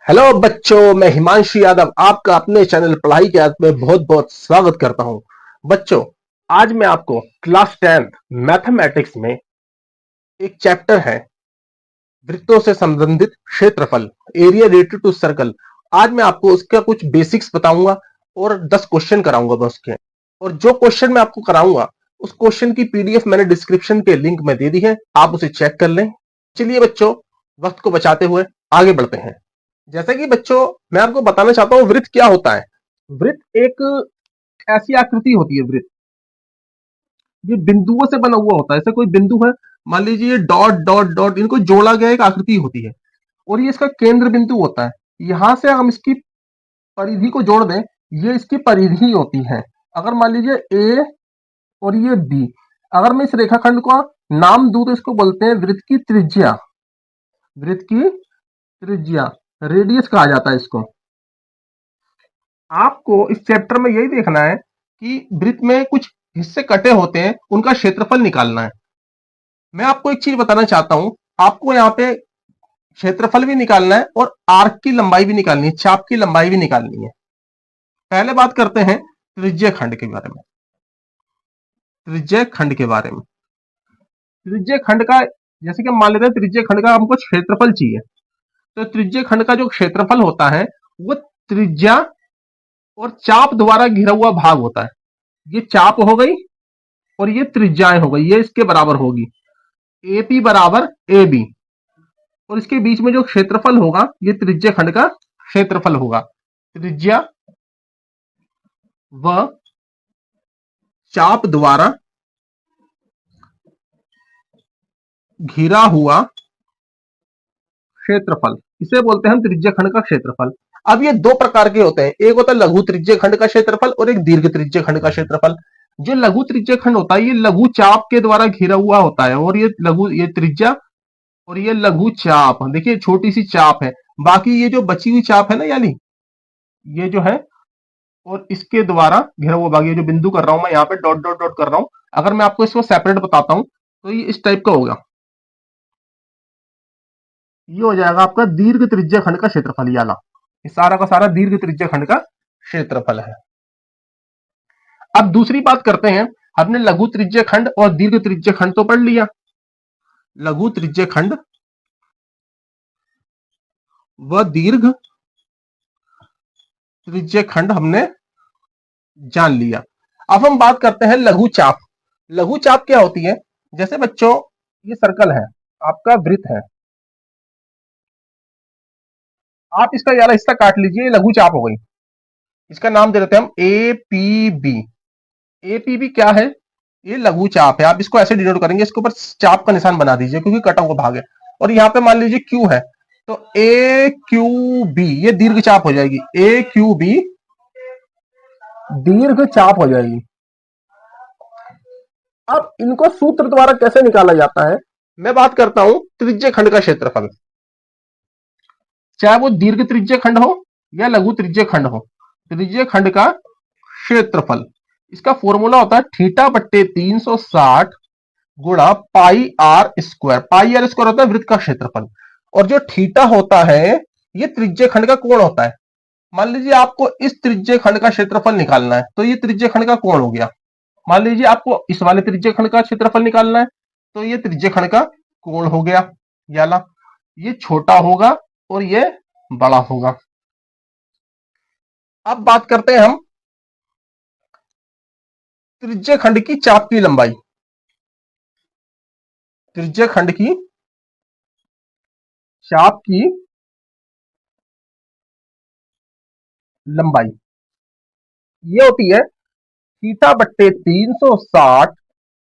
Hello बच्चों, मैं हिमांशु यादव आपका अपने चैनल पढ़ाई के अर्थ में बहुत बहुत स्वागत करता हूं। बच्चों, आज मैं आपको क्लास 10th मैथमेटिक्स में एक चैप्टर है वृत्तों से संबंधित क्षेत्रफल, एरिया रिलेटेड टू सर्कल। आज मैं आपको उसका कुछ बेसिक्स बताऊंगा और 10 क्वेश्चन कराऊंगा मैं उसके। और जो क्वेश्चन मैं आपको कराऊंगा उस क्वेश्चन की पीडीएफ मैंने डिस्क्रिप्शन के लिंक में दे दी है, आप उसे चेक कर लें। चलिए बच्चों, वक्त को बचाते हुए आगे बढ़ते हैं। जैसे कि बच्चों, मैं आपको बताना चाहता हूं वृत्त क्या होता है। वृत्त एक ऐसी आकृति होती है। वृत्त ये बिंदुओं से बना हुआ होता है। ऐसे कोई बिंदु है, मान लीजिए ये डॉट डॉट डॉट, इनको जोड़ा गया एक आकृति होती है और ये इसका केंद्र बिंदु होता है। यहां से हम इसकी परिधि को जोड़ दें, ये इसकी परिधि होती है। अगर मान लीजिए ए और ये बी, अगर मैं इस रेखाखंड को नाम दूं तो इसको बोलते हैं वृत्त की त्रिज्या। वृत्त की त्रिज्या, रेडियस कहा जाता है इसको। आपको इस चैप्टर में यही देखना है कि वृत्त में कुछ हिस्से कटे होते हैं, उनका क्षेत्रफल निकालना है। मैं आपको एक चीज बताना चाहता हूं, आपको यहाँ पे क्षेत्रफल भी निकालना है और आर्क की लंबाई भी निकालनी है, चाप की लंबाई भी निकालनी है। पहले बात करते हैं त्रिज्य खंड के बारे में। त्रिज्य खंड के बारे में, त्रिज्य खंड का, जैसे कि मान लेते हैं त्रिज्य खंड का हमको क्षेत्रफल चाहिए, तो त्रिज्य खंड का जो क्षेत्रफल होता है वो त्रिज्या और चाप द्वारा घिरा हुआ भाग होता है। ये चाप हो गई और ये त्रिज्याएं हो गई, ये इसके बराबर होगी। एपी बराबर ए बी, और इसके बीच में जो क्षेत्रफल होगा ये त्रिज्य खंड का क्षेत्रफल होगा। त्रिज्या व चाप द्वारा घिरा हुआ क्षेत्रफल, इसे बोलते हैं हम त्रिज्य खंड का क्षेत्रफल। अब ये दो प्रकार के होते हैं, एक होता है लघु त्रिज्य खंड का क्षेत्रफल और एक दीर्घ त्रिज्य खंड का क्षेत्रफल। जो लघु त्रिज्य खंड होता है ये लघु चाप के द्वारा घिरा हुआ होता है, और ये त्रिज्या और ये लघु चाप, देखिए छोटी सी चाप है, बाकी ये जो बची हुई चाप है ना, यानी ये जो है, और इसके द्वारा घिरा हुआ भाग, ये जो बिंदु कर रहा हूं मैं यहाँ पे डॉट डॉट डॉट कर रहा हूं, अगर मैं आपको इसको सेपरेट बताता हूं तो ये इस टाइप का होगा। ये हो जाएगा आपका दीर्घ त्रिज्य खंड का क्षेत्रफल। ये सारा का सारा दीर्घ त्रिज्य खंड का क्षेत्रफल है। अब दूसरी बात करते हैं, हमने लघु त्रिज्य खंड और दीर्घ त्रिज्य खंड तो पढ़ लिया। लघु त्रिज्य खंड व दीर्घ त्रिज्य खंड हमने जान लिया। अब हम बात करते हैं लघु चाप। लघु चाप क्या होती है? जैसे बच्चों, ये सर्कल है, आपका वृत्त है, आप इसका यार हिस्सा काट लीजिए, ये लघु चाप हो गई। इसका नाम दे देते हैं हम A P B. A P B क्या है? ये लघु चाप है। आप इसको ऐसे डिनोट करेंगे, इसके ऊपर चाप का निशान बना दीजिए क्योंकि कटा हुआ भाग है। और यहाँ पे मान लीजिए क्यू है, तो ए क्यू बी, ये दीर्घ चाप हो जाएगी। ए क्यू बी दीर्घ चाप हो जाएगी। अब इनको सूत्र द्वारा कैसे निकाला जाता है? मैं बात करता हूं त्रिज्य खंड का क्षेत्रफल, चाहे वो दीर्घ त्रिज्य खंड हो या लघु त्रिज्य खंड हो। त्रिज्य खंड का क्षेत्रफल, इसका फॉर्मूला होता है थीटा बट्टे 360 गुणा pi R square. Pi R square होता है वृत्त का क्षेत्रफल, और जो थीटा होता है ये त्रिज्य खंड का कोण होता है। मान लीजिए आपको इस त्रिज्य खंड का क्षेत्रफल निकालना है, तो ये त्रिज्य खंड का कोण हो गया। मान लीजिए आपको इस वाले त्रिज्य खंड का क्षेत्रफल निकालना है, तो ये त्रिज्य खंड का कोण हो गया। याला ये छोटा होगा और ये बड़ा होगा। अब बात करते हैं हम त्रिज्य खंड की चाप की लंबाई। त्रिज्य खंड की चाप की लंबाई ये होती है थीटा बट्टे 360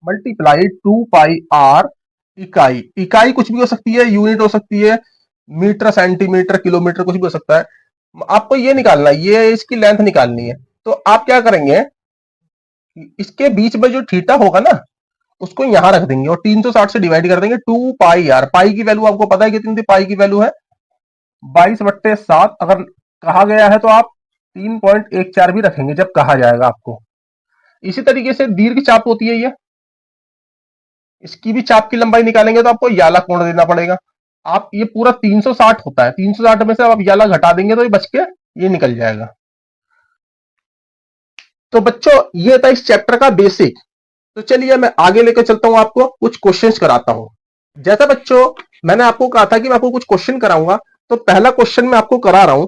मल्टीप्लाई 2 पाई आर। इकाई, इकाई कुछ भी हो सकती है, यूनिट हो सकती है, मीटर, सेंटीमीटर, किलोमीटर, कुछ भी हो सकता है। आपको ये निकालना है, ये इसकी लेंथ निकालनी है। तो आप क्या करेंगे, इसके बीच में जो थीटा होगा ना उसको यहां रख देंगे और 360 से डिवाइड कर देंगे। 2 पाई आर, पाई की वैल्यू आपको पता है कितनी थी? पाई की वैल्यू है 22/7। अगर कहा गया है तो आप 3.14 भी रखेंगे जब कहा जाएगा आपको। इसी तरीके से दीर्घ चाप होती है ये, इसकी भी चाप की लंबाई निकालेंगे तो आपको याला कोण देना पड़ेगा। आप ये पूरा 360 होता है, 360 में से आप ये वाला घटा देंगे तो ये बच के ये निकल जाएगा। तो बच्चों ये था इस चैप्टर का बेसिक। तो चलिए मैं आगे लेकर चलता हूं, आपको कुछ क्वेश्चंस कराता हूं। जैसा बच्चों मैंने आपको कहा था कि मैं आपको कुछ क्वेश्चन कराऊंगा, तो पहला क्वेश्चन मैं आपको करा रहा हूं।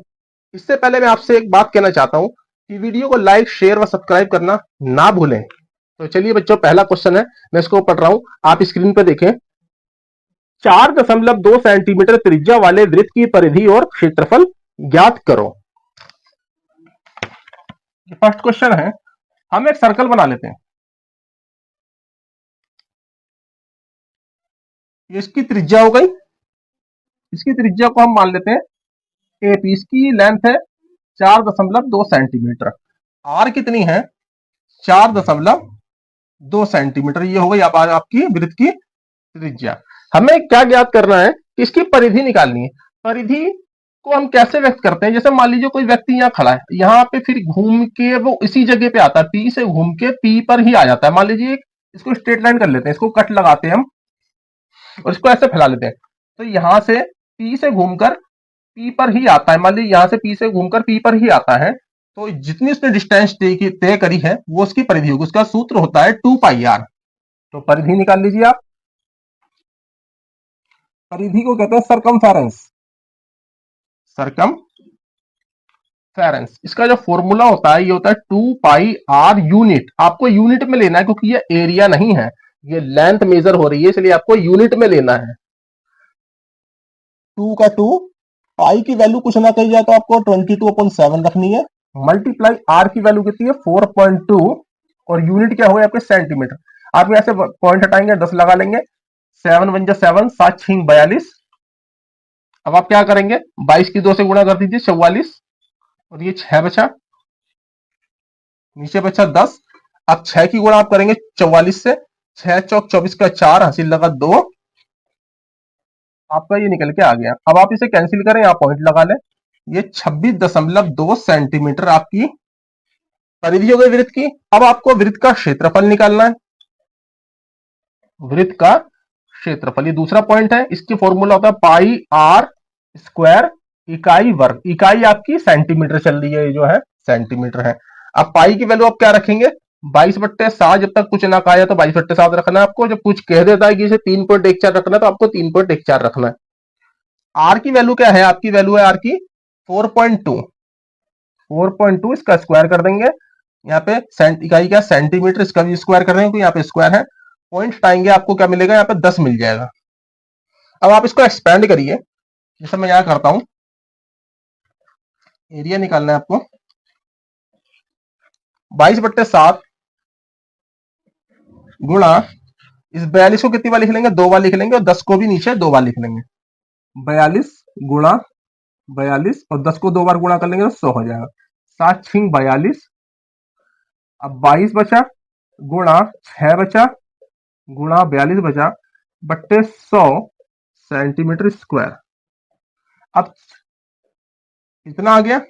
इससे पहले मैं आपसे एक बात कहना चाहता हूं कि वीडियो को लाइक, शेयर व सब्सक्राइब करना ना भूलें। तो चलिए बच्चों पहला क्वेश्चन है, मैं इसको पढ़ रहा हूं, आप स्क्रीन पर देखें। 4.2 सेंटीमीटर त्रिज्या वाले वृत्त की परिधि और क्षेत्रफल ज्ञात करो। फर्स्ट क्वेश्चन है, हम एक सर्कल बना लेते हैं। ये इसकी त्रिज्या हो गई, इसकी त्रिज्या को हम मान लेते हैं एपी। इसकी लेंथ है 4.2 सेंटीमीटर। आर कितनी है? 4.2 सेंटीमीटर। ये हो गई आपकी वृत्त की त्रिज्या। हमें क्या ज्ञात करना है कि इसकी परिधि निकालनी है। परिधि को हम कैसे व्यक्त करते हैं? जैसे मान लीजिए कोई व्यक्ति यहाँ खड़ा है, यहाँ पे फिर घूम के वो इसी जगह पे आता है, पी से घूम के पी पर ही आ जाता है। मान लीजिए इसको स्ट्रेट लाइन कर लेते हैं, इसको कट लगाते हैं हम और इसको ऐसे फैला लेते हैं, तो यहां से पी से घूमकर पी पर ही आता है। मान लीजिए यहां से पी से घूमकर पी पर ही आता है, तो जितनी उसने डिस्टेंस तय करी है वो उसकी परिधि होगी। उसका सूत्र होता है 2πr। तो परिधि निकाल लीजिए आप। परिधि को कहते हैं सरकमफेरेंस। सरकमफेरेंस इसका जो फॉर्मूला होता है ये होता है 2πr यूनिट। आपको यूनिट में लेना है क्योंकि ये एरिया नहीं है, ये लेंथ मेजर हो रही है, इसलिए आपको यूनिट में लेना है। 2 का 2, पाई की वैल्यू कुछ ना कही जाए तो आपको 22/7 रखनी है। मल्टीप्लाई आर की वैल्यू कितनी है? 4.2 और यूनिट क्या होगा आपके? सेंटीमीटर। आप यहां से पॉइंट हटाएंगे, 10 लगा लेंगे। 7 1 7, 7 6 42। अब आप क्या करेंगे? 22 की 2 से गुणा कर दीजिए, 44। और ये 6 बचा, नीचे बचा 10। अब 6 की गुणा आप करेंगे 44 से, 6 चौक 24 का 4, हासिल लगा 2। आपका ये निकल के आ गया। अब आप इसे कैंसिल करें, यहां पॉइंट लगा लें। ये 26.2 सेंटीमीटर आपकी परिधि हो गई वृत्त की। अब आपको वृत्त का क्षेत्रफल निकालना है। वृत्त का क्षेत्रफल, ये दूसरा पॉइंट है। इसकी फॉर्मूला होता है पाई आर स्क्वायर, इकाई वर्ग। इकाई आपकी सेंटीमीटर चल रही है, ये जो है सेंटीमीटर है। अब पाई की वैल्यू आप क्या रखेंगे? 22/7। जब तक कुछ ना कहा जाए तो 22/7 रखना है आपको। जब कुछ कह देता है कि इसे 3.14 रखना है तो आपको 3.14 रखना है। आर की वैल्यू क्या है? आपकी वैल्यू है आर की 4.2। 4.2 इसका स्क्वायर कर देंगे। यहाँ पे इकाई क्या? सेंटीमीटर। इसका भी स्क्वायर कर देंगे क्योंकि यहाँ पे स्क्वायर है। पॉइंट हटाएंगे, आपको क्या मिलेगा? यहाँ पे 10 मिल जाएगा। अब आप इसको एक्सपेंड करिए, जैसे मैं यहां करता हूं। एरिया निकालना है आपको। 22/7 गुणा इस 42 को कितनी बार लिख लेंगे? 2 बार लिख लेंगे, और 10 को भी नीचे 2 बार लिख लेंगे। 42 गुणा 42 और 10 को 2 बार गुणा कर लेंगे तो 100 हो जाएगा। 7 6 42। अब 22 बचा, गुणा 6 बचा, गुणा 42 बचा, बट्टे 100 सेंटीमीटर स्क्वायर। अब इतना आ गया।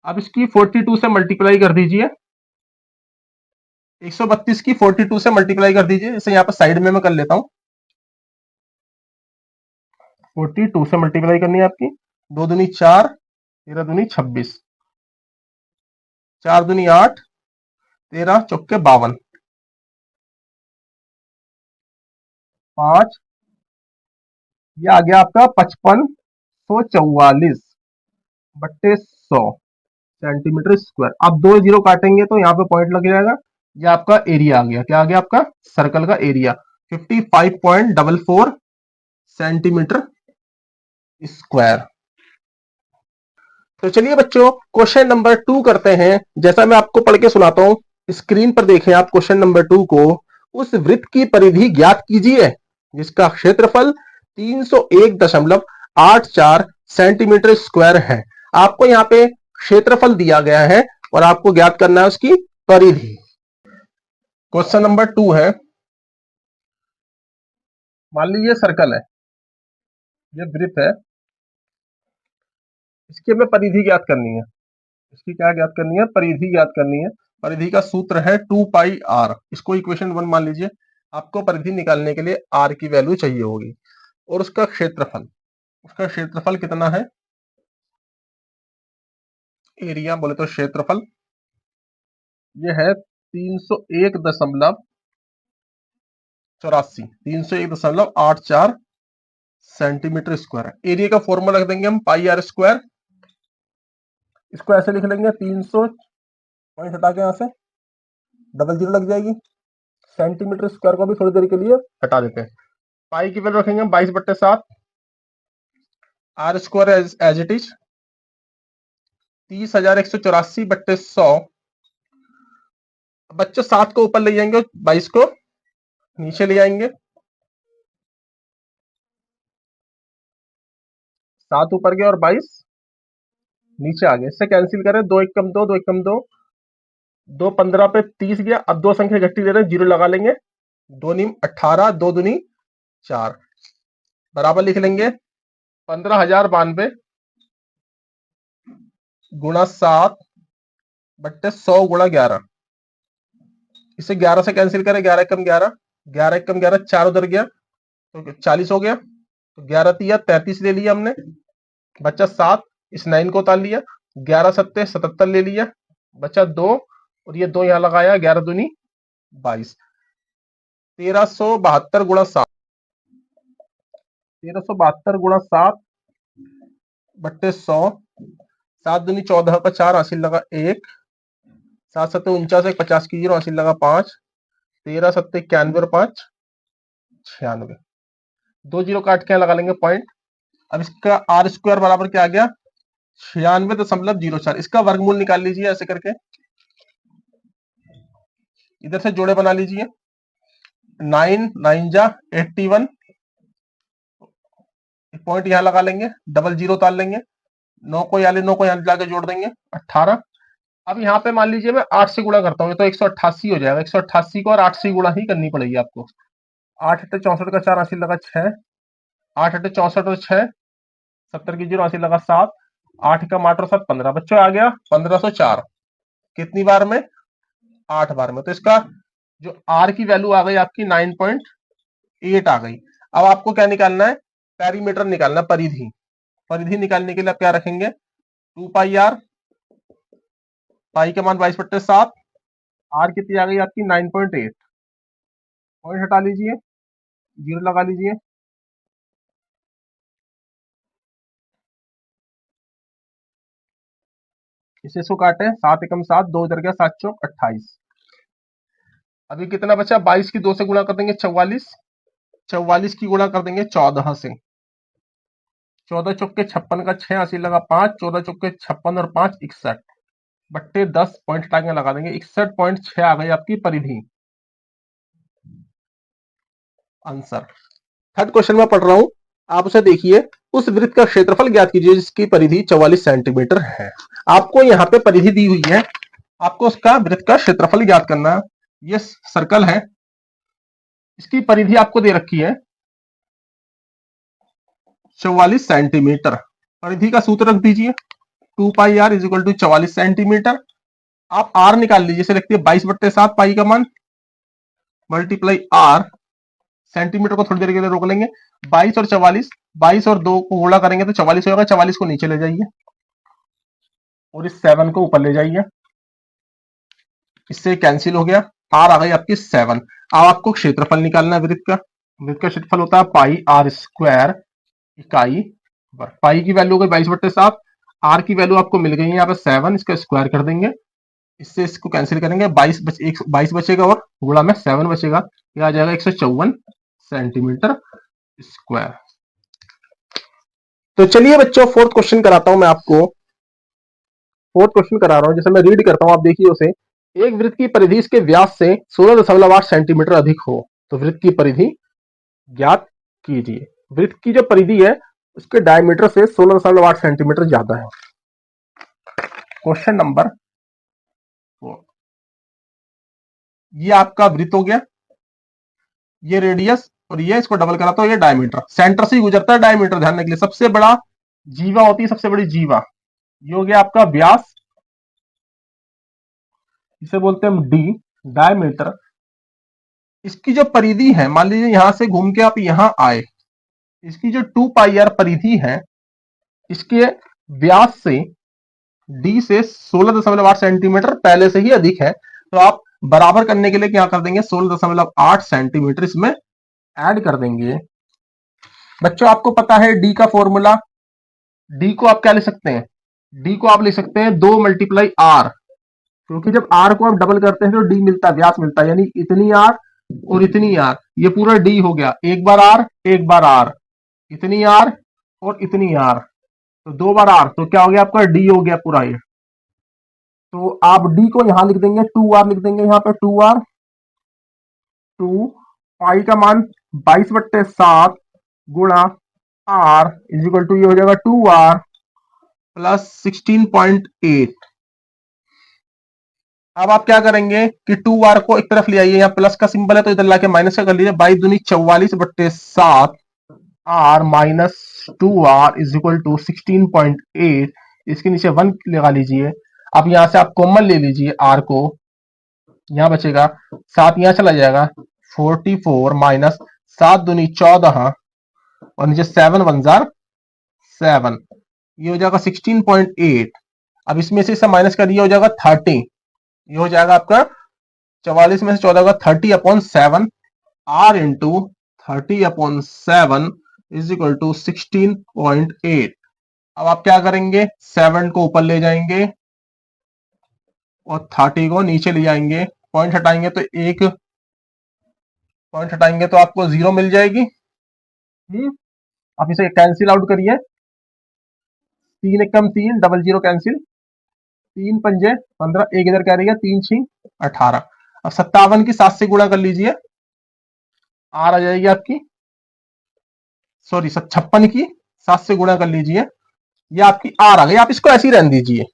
अब इसकी 42 से मल्टीप्लाई कर दीजिए। 132 की 42 से मल्टीप्लाई कर दीजिए। जैसे यहाँ पर साइड में मैं कर लेता हूं। 42 से मल्टीप्लाई करनी है आपकी। 2 दूनी 4, 13 दूनी 26, 4 दूनी 8, 13 चौके 52, 5, ये आ गया आपका 5544 बट्टे 100 सेंटीमीटर स्क्वायर। आप 2 जीरो काटेंगे तो यहाँ पे पॉइंट लग जाएगा। ये आपका एरिया आ गया। क्या आ गया? आपका सर्कल का एरिया 55.44 सेंटीमीटर स्क्वायर। तो चलिए बच्चों क्वेश्चन नंबर 2 करते हैं। जैसा मैं आपको पढ़ के सुनाता हूं, स्क्रीन पर देखें आप क्वेश्चन नंबर 2 को। उस वृत्त की परिधि ज्ञात कीजिए जिसका क्षेत्रफल 301.84 सेंटीमीटर स्क्वायर है। आपको यहाँ पे क्षेत्रफल दिया गया है और आपको ज्ञात करना है उसकी परिधि। क्वेश्चन नंबर 2 है, मान लीजिए सर्कल है, ये वृत्त है, इसकी हमें परिधि ज्ञात करनी है। इसकी क्या ज्ञात करनी है? परिधि ज्ञात करनी है। परिधि का सूत्र है 2πr। इसको इक्वेशन 1 मान लीजिए। आपको परिधि निकालने के लिए r की वैल्यू चाहिए होगी। और उसका क्षेत्रफल कितना है, एरिया बोले तो क्षेत्रफल ये है 301.84 सेंटीमीटर स्क्वायर है। एरिया का फॉर्मूला रख देंगे हम पाई आर स्क्वायर। इसको ऐसे लिख लेंगे 300 पॉइंट हटा के यहां से डबल जीरो लग जाएगी। सेंटीमीटर स्क्वायर को भी थोड़ी देर के लिए हटा देते हैं। पाई की वैल्यू रखेंगे 22/7, r square as it is 30,184/100। बच्चों 7 को ऊपर ले जाएंगे, 22 को नीचे ले आएंगे। 7 ऊपर गया और 22 नीचे आ गए। इससे कैंसिल करें, 2 1 कम 2, 2 1 कम 2, 2 15 पे 30 गया। अब दो संख्या घट्टी दे रहे हैं, जीरो लगा लेंगे। 2 नीम 18, 2 दूनी 4 बराबर लिख लेंगे 15,092 गुणा 7/100 गुणा 11। इसे 11 से कैंसिल करें, 11 एकम 11, 11 एकम 11, 4 उधर गया तो 40 हो गया। तो 11 तिया 33 ले लिया हमने, बच्चा 7, इस 9 को उतार लिया, 11 सत्ते 77 ले लिया, बच्चा 2 और ये 2 यहां लगाया, 11 दूनी 22। 1372 गुणा 7, 1372 गुणा 7/100, 7 दूनी 14 का 4, हासिल लगा 1, 7 सत्ते 49, 50 की 0, हासिल लगा 5, 13 सत्ते 91 और 5 96। 2 जीरो काट के लगा लेंगे पॉइंट। अब इसका आर स्क्वायर बराबर क्या आ गया, 96.04। इसका वर्गमूल निकाल लीजिए ऐसे करके, इधर से जोड़े बना लीजिए। 9 9 जा 81, पॉइंट यहां लगा लेंगे, डबल जीरो उतार लेंगे, 9 को यहाँ लाके जोड़ देंगे 18। अब यहाँ पे मान लीजिए मैं 8 से गुणा करता हूँ तो 188 हो जाएगा। 188 को और 8 से गुणा ही करनी पड़ेगी आपको। 8 अट्ठे 64 का 4, हासिल लगा 6, 8 अट्ठे 64 और 6 70 की 0, हासिल लगा 7, 8 का 8 और 7 15। बच्चों आ गया 1504। कितनी बार में, 8 बार में। तो इसका जो आर की वैल्यू आ गई आपकी 9.8 आ गई। अब आपको क्या निकालना है, पेरीमीटर निकालना, परिधि। परिधि निकालने के लिए आप क्या रखेंगे, 2 पाई आर, पाई का मान 22/7, आर कितनी आ गई आपकी 9.8। पॉइंट हटा लीजिए, जीरो लगा लीजिए। इसे इसको काटे, 7 एकम 7, 2 इधर गया, 7 चौक 28। अभी कितना बचा, 22 की 2 से गुणा कर देंगे 44, 44 की गुणा कर देंगे 14 से, 14 चौक के 56 का 6, हासिल लगा 5, 14 चौक के 56 और 5 61/10। पॉइंट हटा के लगा देंगे, 61.6 आ गई आपकी परिधि। आंसर। थर्ड क्वेश्चन में पढ़ रहा हूं, आप उसे देखिए। उस वृत्त का क्षेत्रफल ज्ञात कीजिए जिसकी परिधि 44 सेंटीमीटर है। आपको यहाँ पे परिधि दी हुई है, आपको उसका वृत्त का क्षेत्रफल ज्ञात करना है। ये सर्कल है, इसकी परिधि आपको दे रखी है 44 सेंटीमीटर। परिधि का सूत्र रख दीजिए, 2 pi R is equal to 44 centimetre. आप आर निकाल लीजिए, इसे लिखते हैं 22/7 पाई का मान मल्टीप्लाई आर। सेंटीमीटर को थोड़ी देर के लिए रोक लेंगे। 22 और 44, 22 और 2 को गुणा करेंगे तो 44 होगा। 44 को नीचे ले जाइए और इस 7 को ऊपर ले जाइए, इससे कैंसिल हो गया। आर आ गई आपकी 7। अब आपको क्षेत्रफल निकालना है वृत्त का। वृत्त का क्षेत्रफल होता है पाई आर स्क्वायर इकाई वर्ग। पाई की वैल्यू हो गई 22/7, आर की वैल्यू आपको मिल गई है यहाँ पे 7, इसका स्क्वायर कर देंगे, इससे इसको कैंसिल करेंगे। 22 बचेगा और गुणा में 7 बचेगा, यह आ जाएगा 154 सेंटीमीटर स्क्वायर। तो चलिए बच्चों, फोर्थ क्वेश्चन कराता हूं मैं आपको। फोर्थ क्वेश्चन करा रहा हूं, जैसे मैं रीड करता हूं, आप देखिए उसे। एक वृत्त की परिधि इसके व्यास से 16.8 सेंटीमीटर अधिक हो तो वृत्त की परिधि ज्ञात कीजिए। वृत्त की जो परिधि है उसके डायमीटर से 16.8 सेंटीमीटर ज्यादा है। क्वेश्चन नंबर 4, ये आपका वृत्त हो गया, ये रेडियस और ये इसको डबल कराता हूं, ये डायमीटर। सेंटर से ही गुजरता है डायमीटर, ध्यान रखिए। सबसे बड़ा जीवा होती है, सबसे बड़ी जीवा। ये हो गया आपका व्यास, इसे बोलते हैं डी, डायमीटर। इसकी जो परिधि है, मान लीजिए यहां से घूम के आप यहां आए, इसकी जो 2 पाई आर परिधि है, इसके व्यास से डी से 16.8 सेंटीमीटर पहले से ही अधिक है। तो आप बराबर करने के लिए क्या कर देंगे, 16.8 सेंटीमीटर इसमें ऐड कर देंगे। बच्चों आपको पता है डी का फॉर्मूला, डी को आप क्या लिख सकते हैं, डी को आप लिख सकते हैं 2 मल्टीप्लाई आर, क्योंकि जब आर को आप डबल करते हैं तो डी मिलता है, व्यास मिलता है, यानी इतनी आर और इतनी आर, ये पूरा डी हो गया, एक बार आर एक बार आर, इतनी आर और इतनी आर, तो 2 बार आर, तो क्या हो गया आपका डी हो गया पूरा ये। तो आप डी को यहां लिख देंगे 2 आर लिख देंगे, यहां पे 2 आर, 2 पाई का मान 22/7 गुणा आर इज इक्वल टू, ये हो जाएगा 2 आर प्लस 16.8। अब आप क्या करेंगे कि 2 आर को एक तरफ ले आइए, यहाँ प्लस का सिंबल है तो इधर लाके माइनस का कर लीजिए, 22 दूनी 44/7 r minus 2 r is equal to 16.8। इसके नीचे 1 लगा लीजिए। अब यहां से आप कॉमन ले लीजिए आर को, यहां बचेगा 7, यहां चला जाएगा 44 माइनस 7 दूनी 14 और नीचे 7 1 जार 7, ये हो जाएगा 16.8। अब इसमें से इसका माइनस कर दिया, हो जाएगा 30, ये हो जाएगा आपका 44 में से 14 का 30/7 r into 30/7 is equal to 16.8। अब आप क्या करेंगे, 7 को ऊपर ले जाएंगे और 30 को नीचे ले जाएंगे, पॉइंट हटाएंगे तो एक पॉइंट हटाएंगे तो आपको 0 मिल जाएगी। आप इसे कैंसिल आउट करिए, 3 एकम 3, डबल 0 कैंसिल, 3 पंजे 15, एक इधर क्या रही है 3 6 18। अब 57 की 7 से गुणा कर लीजिए, आर आ जाएगी आपकी, सॉरी 56 की 7 से गुणा कर लीजिए, ये आपकी आर आ गई। आप इसको ऐसे ही रहने दीजिए।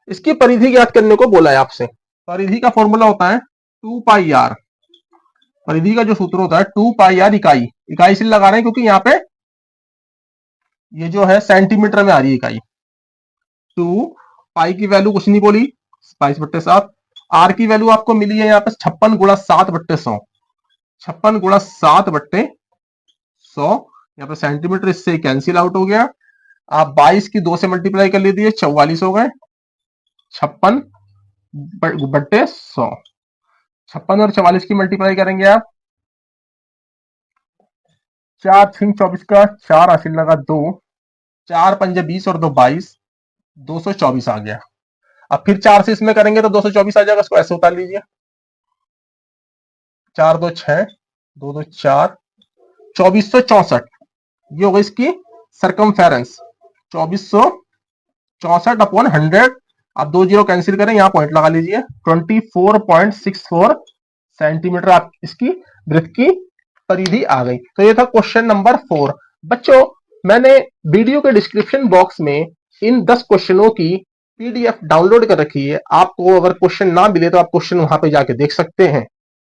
इसकी परिधि ज्ञात करने को बोला है आपसे। परिधि का फॉर्मूला होता है 2 पाई आर। परिधि का जो सूत्र होता है 2 पाई आर, इकाई इकाई से लगा रहे हैं क्योंकि यहाँ पे ये जो है सेंटीमीटर में आ रही है इकाई। 2 पाई की वैल्यू कुछ नहीं बोली, 22/7, आर की वैल्यू आपको मिली है यहाँ पे 56 गुणा 7/100, 56 गुणा 7/100, यहाँ पे सेंटीमीटर इससे कैंसिल आउट हो गया। आप 22 की 2 से मल्टीप्लाई कर लीजिए, 44 हो गए, 56/100, 56 और 44 की मल्टीप्लाई करेंगे आप, 4 6 24 का 4 हासिल लगा 2, 4 पंजे 20 और 2 22, 224 आ गया। अब फिर 4 से इसमें करेंगे तो 224 आ जाएगा, इसको ऐसे उतार लीजिए, 4 2 6, 2 2 4, 2464, ये होगा इसकी सरकमफेरेंस, 2464/100। आप 2 0 कैंसिल करें, यहां पॉइंट लगा लीजिए, 24.64 सेंटीमीटर आप इसकी वृत्त की परिधि आ गई। तो ये था क्वेश्चन नंबर 4। बच्चों मैंने वीडियो के डिस्क्रिप्शन बॉक्स में इन 10 क्वेश्चनों की पीडीएफ डाउनलोड कर रखी है। आपको अगर क्वेश्चन ना मिले तो आप क्वेश्चन वहां पे जाके देख सकते हैं।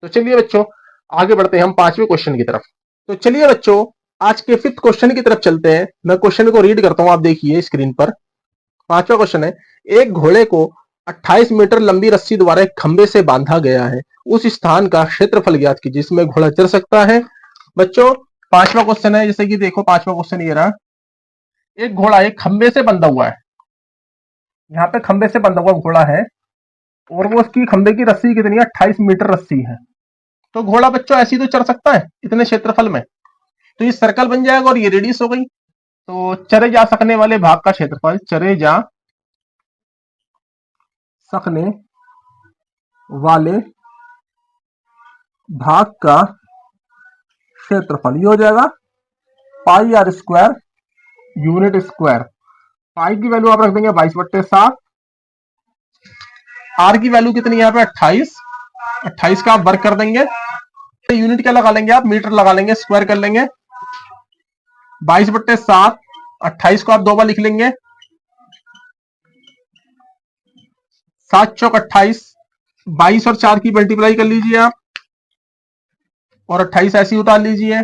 तो चलिए बच्चों आगे बढ़ते हैं हम 5वें क्वेश्चन की तरफ। तो चलिए बच्चों आज के 5th क्वेश्चन की तरफ चलते हैं। मैं क्वेश्चन को रीड करता हूं, आप देखिए स्क्रीन पर। 5वां क्वेश्चन है, एक घोड़े को 28 मीटर लंबी रस्सी द्वारा एक खंबे से बांधा गया है, उस स्थान का क्षेत्रफल ज्ञात कीजिए जिसमें घोड़ा चल सकता है। बच्चों 5वां क्वेश्चन है, जैसे कि देखो 5वां क्वेश्चन ये रहा, एक घोड़ा एक खंबे से बंधा हुआ है, यहाँ पे खंबे से बंधा हुआ घोड़ा है और वो उसकी खंबे की रस्सी कितनी है, 28 मीटर रस्सी है। तो घोड़ा बच्चों ऐसी तो चल सकता है इतने क्षेत्रफल में, तो ये सर्कल बन जाएगा और ये रेडियस हो गई। तो चरे जा सकने वाले भाग का क्षेत्रफल, चरे जा सकने वाले भाग का क्षेत्रफल, ये हो जाएगा पाई आर स्क्वायर यूनिट स्क्वायर। पाई की वैल्यू आप रख देंगे 22/7, आर की वैल्यू कितनी है यहाँ पे 28, 28 का आप वर्क कर देंगे, यूनिट क्या लगा लेंगे आप, मीटर लगा लेंगे, स्क्वायर कर लेंगे, 22/7, 28 को आप 2 बार लिख लेंगे, 7 चौक 28, 22 और 4 की मल्टीप्लाई कर लीजिए आप और 28 ऐसी उतार लीजिए,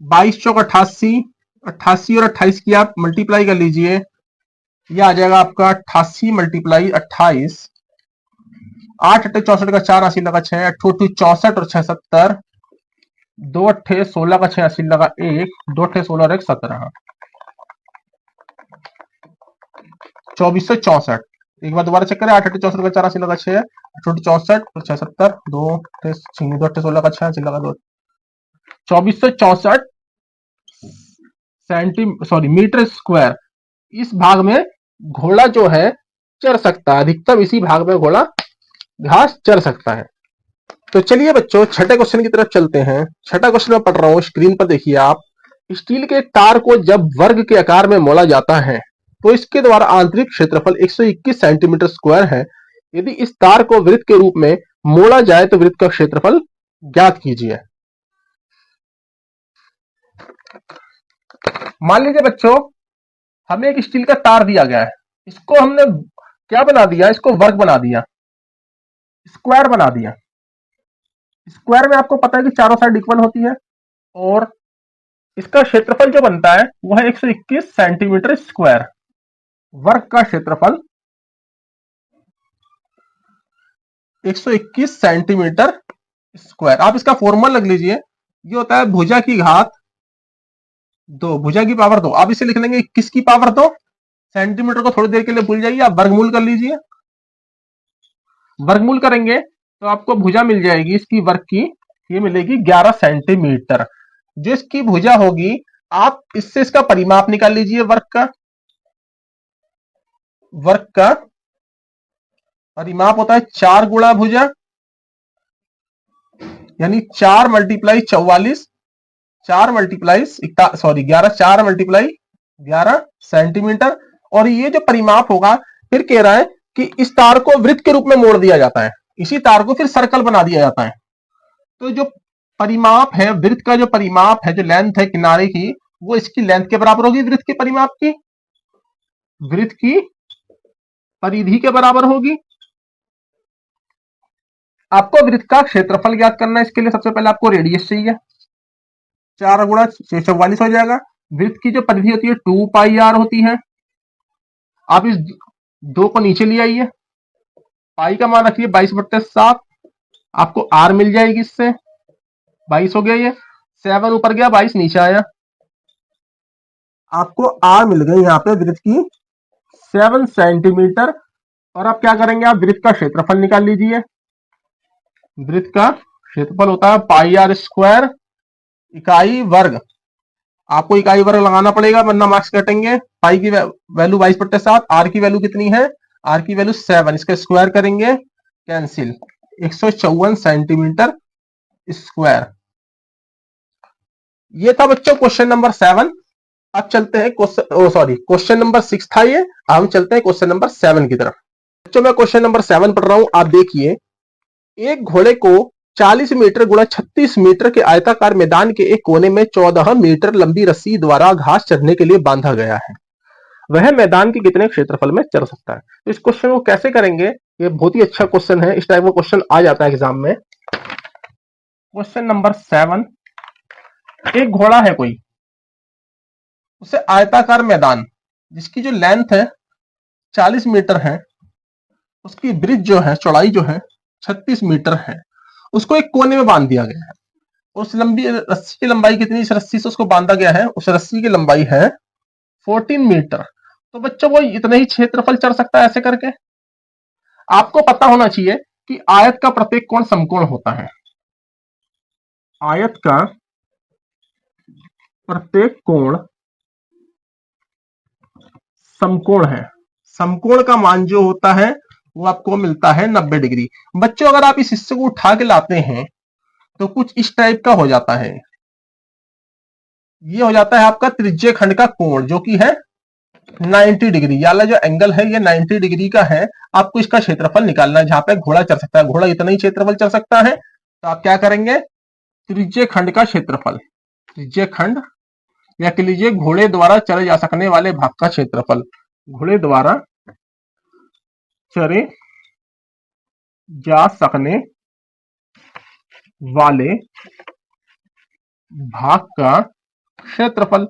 22 चौक 88, 88 और 28 की आप मल्टीप्लाई कर लीजिए, ये आ जाएगा आपका 88 मल्टीप्लाई 28, 8 8 64 का 4 80 लगा 6, 8 64 और 6 70, दो अट्ठे 16 का 6 अस्सी लगा एक, दो अट्ठे 16 और एक 17, 2464। एक बार दोबारा चेक करें, 8 अट्ठे 64 का 4 अस्सी लगा 6, 8 64 6 70, दो अट्ठे 16 का 6 अस्सी लगा 2, 2464 मीटर स्क्वायर। इस भाग में घोड़ा जो है चर सकता है, अधिकतम इसी भाग में घोड़ा घास चर सकता है। तो चलिए बच्चों छठे क्वेश्चन की तरफ चलते हैं। छठा क्वेश्चन मैं पढ़ रहा हूं, स्क्रीन पर देखिए आप। स्टील के तार को जब वर्ग के आकार में मोड़ा जाता है तो इसके द्वारा आंतरिक क्षेत्रफल 121 सेंटीमीटर स्क्वायर है। यदि इस तार को वृत्त के रूप में मोड़ा जाए तो वृत्त का क्षेत्रफल ज्ञात कीजिए। मान लीजिए बच्चों हमें एक स्टील का तार दिया गया है, इसको हमने क्या बना दिया, इसको वर्ग बना दिया, स्क्वायर बना दिया। स्क्वायर में आपको पता है कि चारों साइड इक्वल होती है और इसका क्षेत्रफल जो बनता है वह है 121 सेंटीमीटर स्क्वायर। वर्ग का क्षेत्रफल 121 सेंटीमीटर स्क्वायर। आप इसका फॉर्मूला लग लीजिए, ये होता है भुजा की घात 2, भुजा की पावर 2। आप इसे लिख लेंगे 21 की पावर 2। सेंटीमीटर को थोड़ी देर के लिए भूल जाइए, आप वर्गमूल कर लीजिए। वर्गमूल करेंगे तो आपको भुजा मिल जाएगी इसकी वर्ग की, ये मिलेगी 11 सेंटीमीटर। जो इसकी भुजा होगी आप इससे इसका परिमाप निकाल लीजिए वर्ग का। वर्ग का परिमाप होता है 4 गुणा भुजा, यानी 4 मल्टीप्लाई 44, 4 मल्टीप्लाई 11, 4 मल्टीप्लाई 11 सेंटीमीटर। और ये जो परिमाप होगा, फिर कह रहा है कि इस तार को वृत्त के रूप में मोड़ दिया जाता है, इसी तार को फिर सर्कल बना दिया जाता है। तो जो परिमाप है, वृत्त का जो परिमाप है, जो लेंथ है किनारे की, वो इसकी लेंथ के बराबर होगी, वृत्त के परिमाप की, वृत्त की परिधि के बराबर होगी। आपको वृत्त का क्षेत्रफल ज्ञात करना है, इसके लिए सबसे पहले आपको रेडियस चाहिए, 4 गुणा 644 हो जाएगा। वृत्त की जो परिधि होती है 2 पाई आर होती है। आप इस 2 को नीचे ले आइए, पाई का मान रखिए 22/7, आपको आर मिल जाएगी, इससे 22 हो गया, ये 7 ऊपर गया 22 नीचे आया, आपको आर मिल गई यहाँ पे वृत्त की 7 सेंटीमीटर। और आप क्या करेंगे, आप वृत्त का क्षेत्रफल निकाल लीजिए। वृत्त का क्षेत्रफल होता है पाई आर स्क्वायर इकाई वर्ग। आपको इकाई वर्ग लगाना पड़ेगा वरना मार्क्स कटेंगे। पाई की वैल्यू 22/7, आर की वैल्यू कितनी है, आर की वैल्यू 7, इसका स्क्वायर करेंगे कैंसिल, 154 सेंटीमीटर स्क्वायर। ये था बच्चों क्वेश्चन नंबर 7। अब चलते हैं क्वेश्चन नंबर 6 था ये, हम चलते हैं क्वेश्चन नंबर 7 की तरफ। बच्चों मैं क्वेश्चन नंबर 7 पढ़ रहा हूं, आप देखिए। एक घोड़े को 40 मीटर गुणा 36 मीटर के आयताकार मैदान के एक कोने में 14 मीटर लंबी रस्सी द्वारा घास चरने के लिए बांधा गया है। वह मैदान के कितने क्षेत्रफल में चर सकता है। तो इस क्वेश्चन को कैसे करेंगे, ये बहुत ही अच्छा क्वेश्चन है, इस टाइप का क्वेश्चन आ जाता है एग्जाम में। क्वेश्चन नंबर 7, एक घोड़ा है कोई, उसे आयताकार मैदान जिसकी जो लेंथ है 40 मीटर है, उसकी ब्रिज जो है, चौड़ाई जो है 36 मीटर है, उसको एक कोने में बांध दिया गया है। उस लंबी रस्सी की लंबाई कितनी, इस रस्सी से उसको बांधा गया है, उस रस्सी की लंबाई है 14 मीटर। तो बच्चों वो इतने ही क्षेत्रफल चढ़ सकता है ऐसे करके। आपको पता होना चाहिए कि आयत का प्रत्येक कोण समकोण होता है। आयत का प्रत्येक कोण समकोण है। समकोण का मान जो होता है वो आपको मिलता है 90 डिग्री। बच्चों अगर आप इस हिस्से को उठा के लाते हैं तो कुछ इस टाइप का हो जाता है। ये हो जाता है आपका त्रिज्य खंड का कोण, जो कि है 90 डिग्री। वाला जो एंगल है ये 90 डिग्री का है। आपको इसका क्षेत्रफल निकालना है, जहां पे घोड़ा चल सकता है। घोड़ा इतना ही क्षेत्रफल चल सकता है, तो आप क्या करेंगे, त्रिज्य खंड का क्षेत्रफल, त्रिज्य खंड या कह लीजिए घोड़े द्वारा चले जा सकने वाले भाग का क्षेत्रफल, घोड़े द्वारा चले जा सकने वाले भाग का क्षेत्रफल।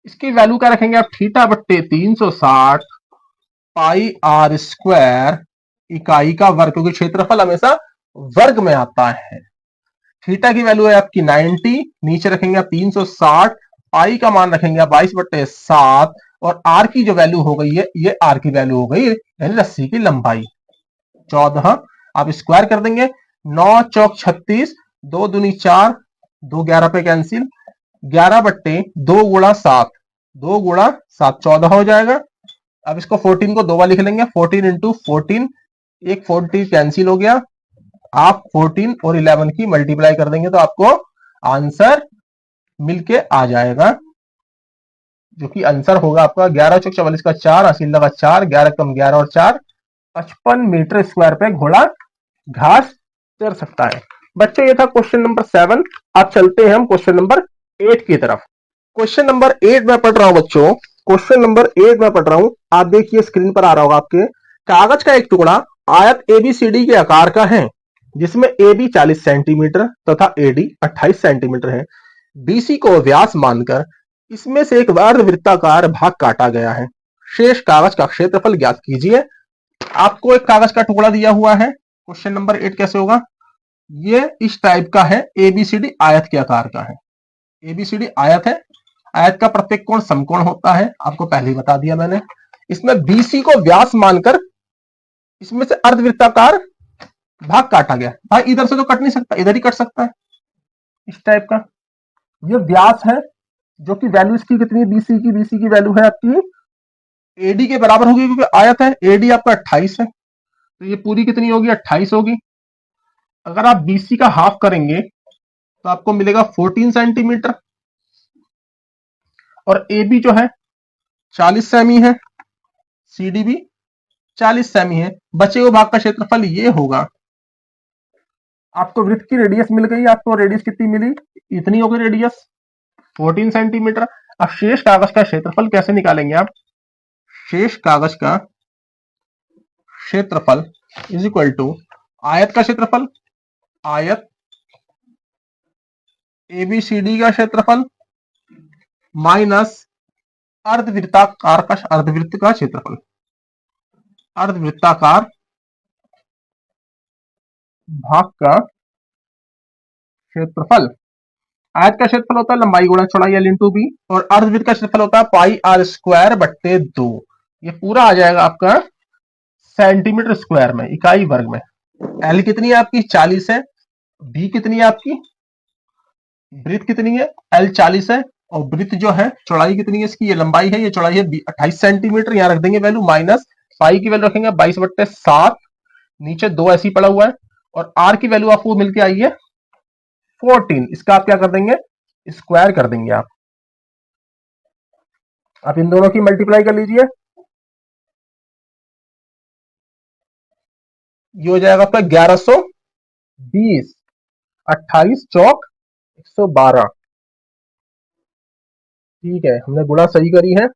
इसकी वैल्यू क्या रखेंगे आप, θ/360 पाई आर स्क्वायर इकाई का वर्ग, क्योंकि क्षेत्रफल हमेशा वर्ग में आता है। थीटा की वैल्यू है आपकी 90, नीचे रखेंगे आप 360, पाई का मान रखेंगे आप 22/7, और आर की जो वैल्यू हो गई है, ये आर की वैल्यू हो गई यानी रस्सी की लंबाई 14। आप स्क्वायर कर देंगे, 9 चौक 36, 2 दूनी 4, 2 11 पे कैंसिल, 11/2 गुणा 7, 2 गुणा 7 14 हो जाएगा। अब इसको 14 को 2 बार लिख लेंगे, 14 इंटू 14, एक 40 कैंसिल हो गया। आप 14 और 11 की मल्टीप्लाई कर देंगे तो आपको आंसर मिलके आ जाएगा, जो कि आंसर होगा आपका 11 चौक 44 का 4, हासिल लगा 4, 11 कम 11 और 4, 55 मीटर स्क्वायर पे घोड़ा घास चर सकता है। बच्चों ये था क्वेश्चन नंबर 7। अब चलते हैं हम क्वेश्चन नंबर 8 की तरफ। क्वेश्चन नंबर 8 में पढ़ रहा हूं बच्चों, क्वेश्चन नंबर 8 में पढ़ रहा हूं। आप देखिए स्क्रीन पर आ रहा होगा आपके, कागज का एक टुकड़ा आयत एबीसीडी के आकार का है, जिसमें AB 40 सेंटीमीटर तथा AD 28 सेंटीमीटर है। BC को व्यास मानकर इसमें से एक अर्धवृत्ताकार भाग काटा गया है। शेष कागज का क्षेत्रफल ज्ञात कीजिए। आपको एक कागज का टुकड़ा दिया हुआ है। क्वेश्चन नंबर 8 कैसे होगा, ये इस टाइप का है, एबीसीडी आयत के आकार का है। एबीसीडी आयत है, आयत का प्रत्येक कोण समकोण होता है, आपको पहले ही बता दिया मैंने। इसमें बीसी को व्यास मानकर इसमें से अर्धवृत्ताकार भाग काटा गया। भाई इधर से तो कट नहीं सकता, इधर ही कट सकता है, इस टाइप का। ये व्यास है, जो कि वैल्यू इसकी कितनी है, बीसी की वैल्यू है आपकी एडी के बराबर होगी, क्योंकि आयत है। एडी आपका 28 है, तो ये पूरी कितनी होगी, 28 होगी। अगर आप बीसी का हाफ करेंगे तो आपको मिलेगा 14 सेंटीमीटर, और ए बी जो है 40 सेमी है, सीडी भी 40 सेमी है। बचे हुए भाग का क्षेत्रफल ये होगा। आपको वृत्त की रेडियस मिल गई, आपको रेडियस कितनी मिली, इतनी हो गई रेडियस 14 सेंटीमीटर। अब शेष कागज का क्षेत्रफल कैसे निकालेंगे आप, शेष कागज का क्षेत्रफल इज इक्वल टू आयत का क्षेत्रफल, आयत एबीसीडी का क्षेत्रफल माइनस अर्धवृत्ताकार का, अर्धवृत्त का क्षेत्रफल, अर्धवृत्ताकार भाग का क्षेत्रफल। आयत का क्षेत्रफल होता है लंबाई गुणा चौड़ाई L इंटू बी, और अर्धवृत्त का क्षेत्रफल होता है पाई आर स्क्वायर बट्टे 2। ये पूरा आ जाएगा आपका सेंटीमीटर स्क्वायर में, इकाई वर्ग में। L कितनी है आपकी 40 है, बी कितनी है आपकी, वृत्त कितनी है L 40 है, और वृत्त जो है चौड़ाई कितनी है इसकी, ये लंबाई है, ये चौड़ाई है 28 सेंटीमीटर। यहां रख देंगे वैल्यू, माइनस पाई की वैल्यू रखेंगे 22/7, नीचे 2 ऐसी पड़ा हुआ है, और आर की वैल्यू आपको मिलके आई है 14। इसका आप क्या कर देंगे, स्क्वायर कर देंगे आप इन दोनों की मल्टीप्लाई कर लीजिए, ये हो जाएगा आपका 1120, 28 चौक 112। ठीक है, हमने गुणा सही करी है।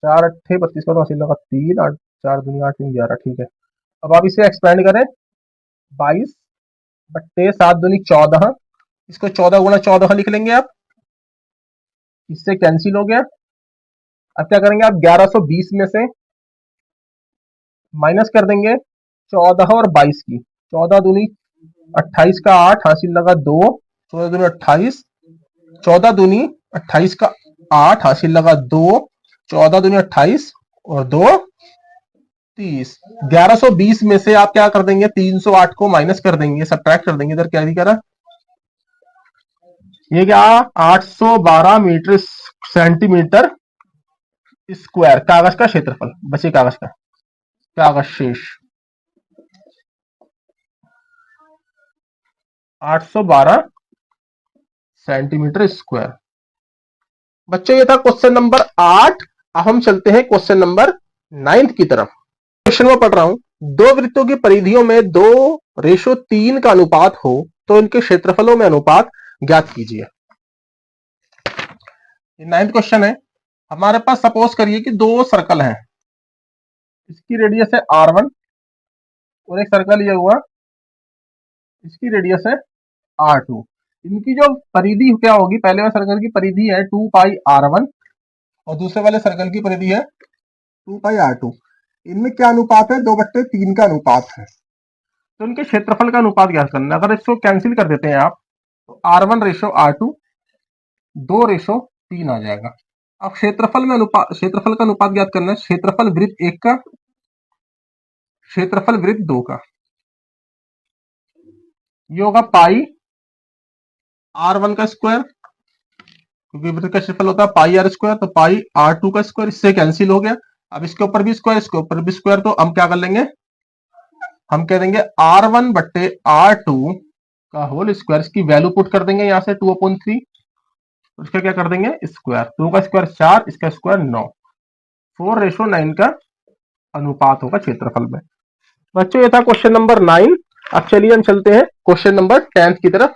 4 अट्ठे 32 का 80 का 3, 8 4 दूनी 8 3 11। ठीक है, अब आप इसे एक्सपेंड करें, 22/7 दूनी 14, इसको 14 गुणा 14 लिख लेंगे आप, इससे कैंसिल हो गया। अब क्या करेंगे आप, 1120 में से माइनस कर देंगे 14 और 22 की, 14 दूनी 28 का 8, हासिल लगा 2, 14 दूनी 28, 14 दूनी 28 का 8, हासिल लगा 2, 14 दूनी 28 और 2 30। 1120 में से आप क्या कर देंगे, 308 को माइनस कर देंगे, सब्ट्रैक्ट कर देंगे, इधर क्या करा, ये क्या 812 मीटर सेंटीमीटर स्क्वायर कागज का क्षेत्रफल, बचे कागज का, कागज शेष 812 सेंटीमीटर स्क्वायर। बच्चों ये था क्वेश्चन नंबर 8। अब हम चलते हैं क्वेश्चन नंबर 9 की तरफ। क्वेश्चन में पढ़ रहा हूं, दो वृत्तों की परिधियों में 2:3 का अनुपात हो तो इनके क्षेत्रफलों में अनुपात ज्ञात कीजिए। ये 9th क्वेश्चन है। हमारे पास सपोज करिए कि दो सर्कल हैं, इसकी रेडियस है R1 और एक सर्कल ये हुआ, इसकी रेडियस है R2। इनकी जो परिधि क्या होगी, पहले वाले सर्कल की परिधि है 2 पाई R1 और दूसरे वाले सर्कल की परिधि है 2 पाई R2। इनमें क्या अनुपात है, 2/3 का अनुपात है। तो इनके क्षेत्रफल का अनुपात ज्ञात करना है। अगर इसको कैंसिल कर देते हैं आप तो R1:R2 2:3 आ जाएगा। अब क्षेत्रफल का अनुपात ज्ञात करना है। क्षेत्रफल वृत्त 1 का, क्षेत्रफल वृत्त 2 का, ये होगा पाई R1 का स्क्वायर, क्योंकि वृत्त का क्षेत्रफल होता है पाई R स्क्वायर, तो पाई R2 का स्क्वायर, इससे कैंसिल हो गया। अब इसके ऊपर भी स्क्वायर, इसके ऊपर भी स्क्वायर, तो हम क्या कर लेंगे, हम कह देंगे R1/R2 का होल स्क्वायर, इसकी वैल्यू पुट कर देंगे यहां से 2/3, उसका क्या कर देंगे स्क्वायर, 2 का स्क्वायर 4, इसका स्क्वायर 9, 4:9 का अनुपात होगा क्षेत्रफल में। बच्चों ये था क्वेश्चन नंबर 9। अब चलिए हम चलते हैं क्वेश्चन नंबर 10 की तरफ।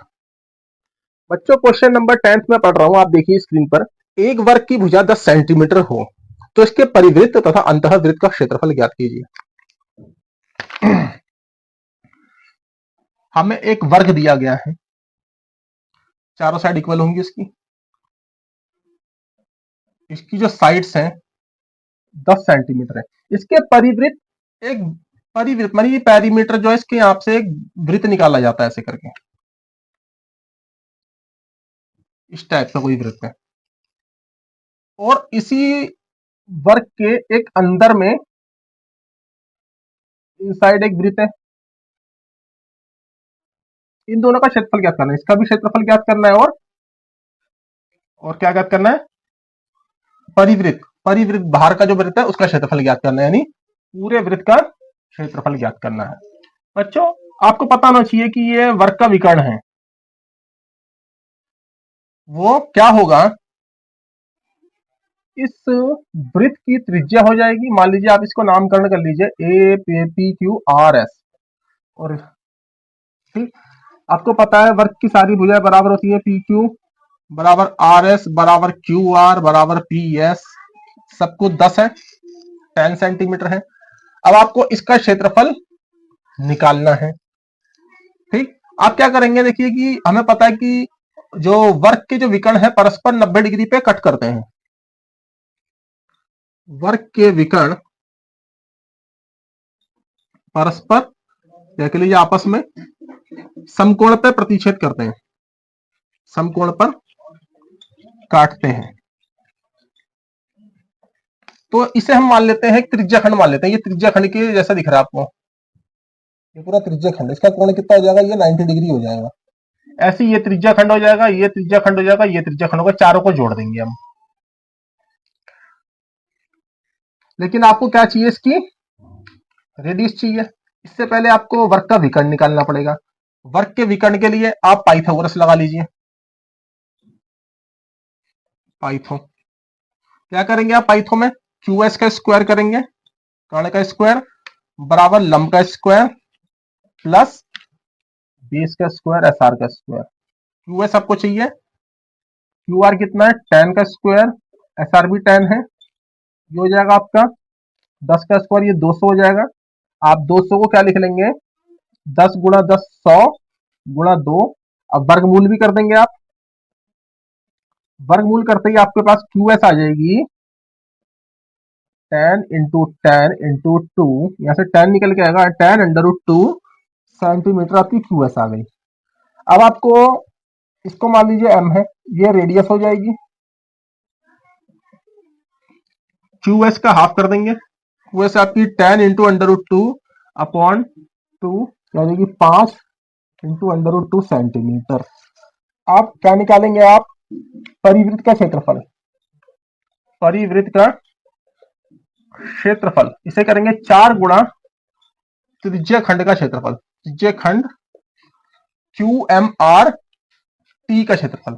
बच्चों क्वेश्चन नंबर 10 में पढ़ रहा हूं, आप देखिए स्क्रीन पर। एक वर्ग की भुजा 10 सेंटीमीटर हो तो इसके परिवृत्त तथा अंतःवृत्त का क्षेत्रफल ज्ञात कीजिए। हमें एक वर्ग दिया गया है, चारों साइड इक्वल होंगी इसकी, इसकी जो साइड्स हैं 10 सेंटीमीटर है। इसके परिवृत्त एक, परिवृत्त मानी पैरीमीटर जो है इसके यहां से एक वृत्त निकाला जाता है ऐसे करके, इस टाइप का कोई वृत्त है, और इसी वर्ग के एक अंदर में इनसाइड एक वृत्त है। इन दोनों का क्षेत्रफल ज्ञात करना है, इसका भी क्षेत्रफल ज्ञात करना है, और क्या ज्ञात करना है, परिवृत्त बाहर का जो वृत्त है उसका क्षेत्रफल ज्ञात करना है, यानी पूरे वृत्त का क्षेत्रफल ज्ञात करना है। बच्चों आपको पता होना चाहिए कि ये वर्ग का विकर्ण है, वो क्या होगा, इस वृत्त की त्रिज्या हो जाएगी, मान लीजिए आप इसको नामकरण कर लीजिए APQRS, और ठीक, आपको पता है वर्ग की सारी भुजाएं बराबर होती है, PQ बराबर RS बराबर QR बराबर PS, सब कुछ 10 है, 10 सेंटीमीटर है। अब आपको इसका क्षेत्रफल निकालना है। ठीक, आप क्या करेंगे, देखिए कि हमें पता है कि जो वर्ग के जो विकर्ण है परस्पर 90 डिग्री पे कट करते हैं। वर्ग के विकर्ण परस्पर क्या के लिए आपस में समकोण पर प्रतिच्छेद करते हैं, समकोण पर काटते हैं। तो इसे हम मान लेते हैं त्रिज्या खंड मान लेते हैं, ये त्रिज्या खंड के जैसा दिख रहा है आपको, ये पूरा त्रिज्या खंड, इसका कोण कितना हो जाएगा, ये 90 डिग्री हो जाएगा। ऐसे ये त्रिज्या खंड हो जाएगा, ये त्रिज्या खंड हो जाएगा, ये त्रिज्या खंड होगा, चारों को जोड़ देंगे हम। लेकिन आपको क्या चाहिए, इसकी रेडियस चाहिए। इससे पहले आपको वर्ग का विकर्ण निकालना पड़ेगा। वर्ग के विकर्ण के लिए आप पाइथागोरस लगा लीजिए। पाइथो क्या करेंगे आप, पाइथो में QS का स्क्वायर करेंगे, कर्ण का स्क्वायर बराबर लंब का स्क्वायर प्लस बेस का स्क्वायर SR का स्क्वायर। QS आपको चाहिए, QR कितना है, tan का स्क्वायर, SR भी tan है, ये हो जाएगा आपका 10 का स्क्वायर, ये 200 हो जाएगा। आप 200 को क्या लिख लेंगे, 10 गुणा 10 100 गुणा 2। अब वर्गमूल भी कर देंगे आप, वर्गमूल करते ही आपके पास QS आ जाएगी 10 इंटू 10 इंटू 2, यहां से 10 निकल के आएगा 10√2 सेंटीमीटर, आपकी QS आ गई। अब आपको इसको मान लीजिए M है, ये रेडियस हो जाएगी, QS का हाफ कर देंगे, QS आपकी 10 इंटू √2 अपॉन 2 क्या हो जाएगी 5 इंटू √2 सेंटीमीटर। आप क्या निकालेंगे, आप परिवृत्त का क्षेत्रफल, परिवृत्त का क्षेत्रफल इसे करेंगे 4 गुणा त्रिज्या खंड का क्षेत्रफल, त्रिज्या खंड QMRT का क्षेत्रफल,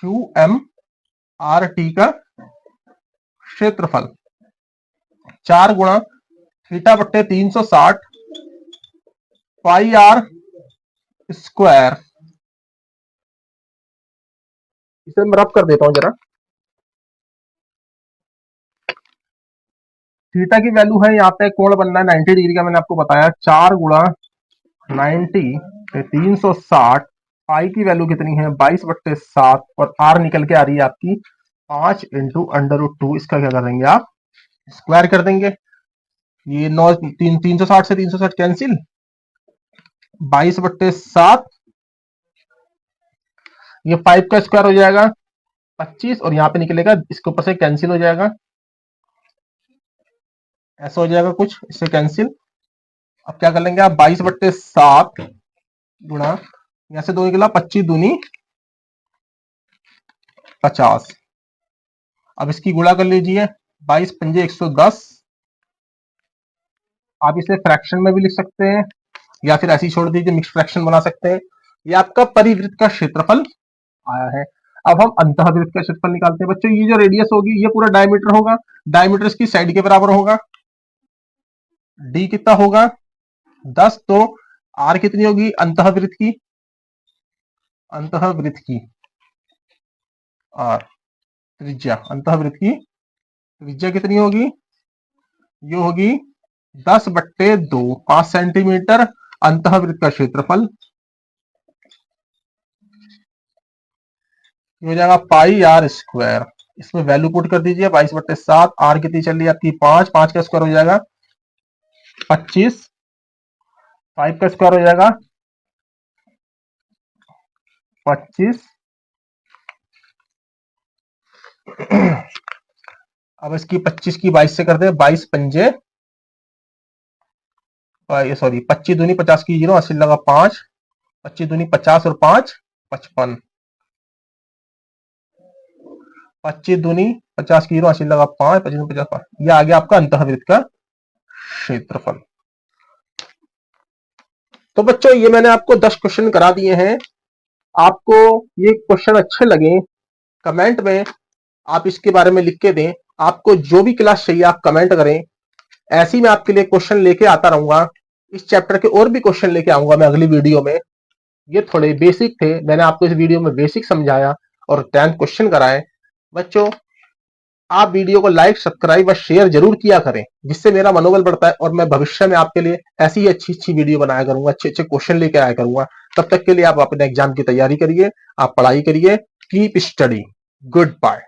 QMRT का क्षेत्रफल 4 गुणा θ/360 पाई R स्क्वायर। इसे मैं रब कर देता हूं जरा। थीटा की वैल्यू है, यहाँ पे कोण बनना है 90 डिग्री का, मैंने आपको बताया 4 गुणा 90 360, पाई की वैल्यू कितनी है 22/7, और आर निकल के आ रही है आपकी 5 इंटू √2। इसका क्या कर देंगे आप, स्क्वायर कर देंगे। ये 9 360 से 360 कैंसिल, 22/7, ये 5 का स्क्वायर हो जाएगा 25, और यहां पे निकलेगा, इसके ऊपर से कैंसिल हो जाएगा, ऐसा हो जाएगा कुछ, इससे कैंसिल। अब क्या कर लेंगे आप, 22/7 गुणा, यहां से 2 निकला, 25 दूनी 50। अब इसकी गुणा कर लीजिए, 22 × 5 = 110। आप इसे फ्रैक्शन में भी लिख सकते हैं, या फिर ऐसे ही छोड़ दीजिए, मिक्स फ्रैक्शन बना सकते हैं। ये आपका परिवृत्त का क्षेत्रफल आया है। अब हम अंतःवृत्त का क्षेत्रफल निकालते हैं बच्चों। ये जो रेडियस होगी ये पूरा डायमीटर होगा, डायमीटर इसकी साइड के बराबर होगा। डी कितना होगा, 10। तो आर कितनी होगी अंतःवृत्त की, अंतःवृत्त की आर त्रिज्या, अंतःवृत्त की त्रिज्या कितनी होगी, ये होगी 10/2, 5 सेंटीमीटर। अंतःवृत्त का क्षेत्रफल हो जाएगा πr²। इसमें वैल्यू पुट कर दीजिए, 22/7, आर कितनी चल रही है आपकी 5, 5 का स्क्वायर हो जाएगा 25, 5 का स्क्वायर हो जाएगा 25। अब इसकी 25 की 22 से करते हैं, 22 पंजे, सॉरी 25 दूनी 50 की 0, 80 लगा 5, 25 दूनी 50 और 5 55, 25 दूनी 50 की 0, 80 लगा 5, 25 दूनी 50, 5। यह आ गया आपका अंतःवृत्त का क्षेत्रफल। तो बच्चों ये मैंने आपको 10 क्वेश्चन करा दिए हैं। आपको ये क्वेश्चन अच्छे लगे, कमेंट में आप इसके बारे में लिख के दें। आपको जो भी क्लास चाहिए आप कमेंट करें, ऐसे ही मैं आपके लिए क्वेश्चन लेके आता रहूंगा। इस चैप्टर के और भी क्वेश्चन लेके आऊंगा मैं अगली वीडियो में। ये थोड़े बेसिक थे, मैंने आपको इस वीडियो में बेसिक समझाया और 10 क्वेश्चन कराए। बच्चों आप वीडियो को लाइक, सब्सक्राइब और शेयर जरूर किया करें, जिससे मेरा मनोबल बढ़ता है और मैं भविष्य में आपके लिए ऐसी ही अच्छी अच्छी वीडियो बनाया करूंगा, अच्छे अच्छे क्वेश्चन लेके आया करूंगा। तब तक के लिए आप अपने एग्जाम की तैयारी करिए, आप पढ़ाई करिए, कीप स्टडी। Good bye.